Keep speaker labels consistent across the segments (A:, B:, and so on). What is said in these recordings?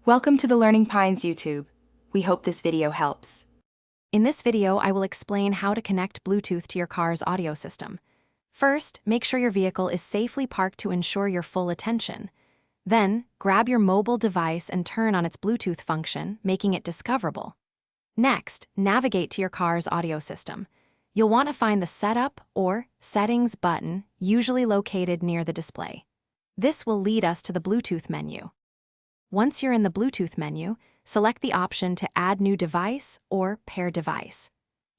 A: Welcome to the Learning Pines YouTube. We hope this video helps.
B: In this video, I will explain how to connect Bluetooth to your car's audio system. First, make sure your vehicle is safely parked to ensure your full attention. Then, grab your mobile device and turn on its Bluetooth function, making it discoverable. Next, navigate to your car's audio system. You'll want to find the Setup or Settings button, usually located near the display. This will lead us to the Bluetooth menu. Once you're in the Bluetooth menu, select the option to Add New Device or Pair Device.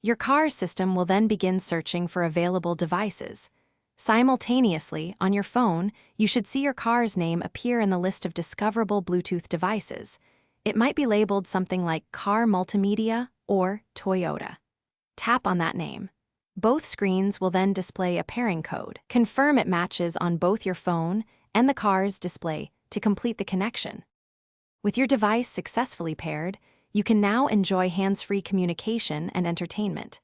B: Your car's system will then begin searching for available devices. Simultaneously, on your phone, you should see your car's name appear in the list of discoverable Bluetooth devices. It might be labeled something like Car Multimedia or Toyota. Tap on that name. Both screens will then display a pairing code. Confirm it matches on both your phone and the car's display to complete the connection. With your device successfully paired, you can now enjoy hands-free communication and entertainment.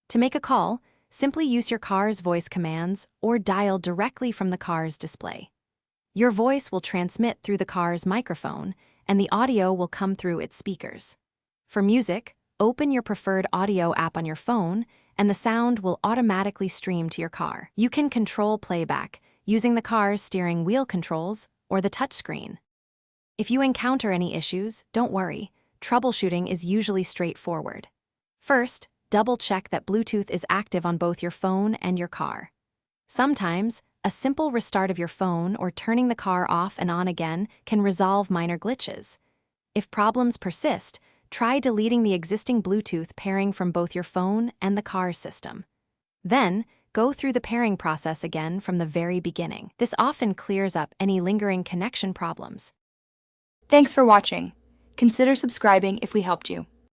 B: To make a call, simply use your car's voice commands or dial directly from the car's display. Your voice will transmit through the car's microphone, and the audio will come through its speakers. For music, open your preferred audio app on your phone, and the sound will automatically stream to your car. You can control playback using the car's steering wheel controls or the touchscreen. If you encounter any issues, don't worry. Troubleshooting is usually straightforward. First, double-check that Bluetooth is active on both your phone and your car. Sometimes, a simple restart of your phone or turning the car off and on again can resolve minor glitches. If problems persist, try deleting the existing Bluetooth pairing from both your phone and the car's system. Then, go through the pairing process again from the very beginning. This often clears up any lingering connection problems.
A: Thanks for watching. Consider subscribing if we helped you.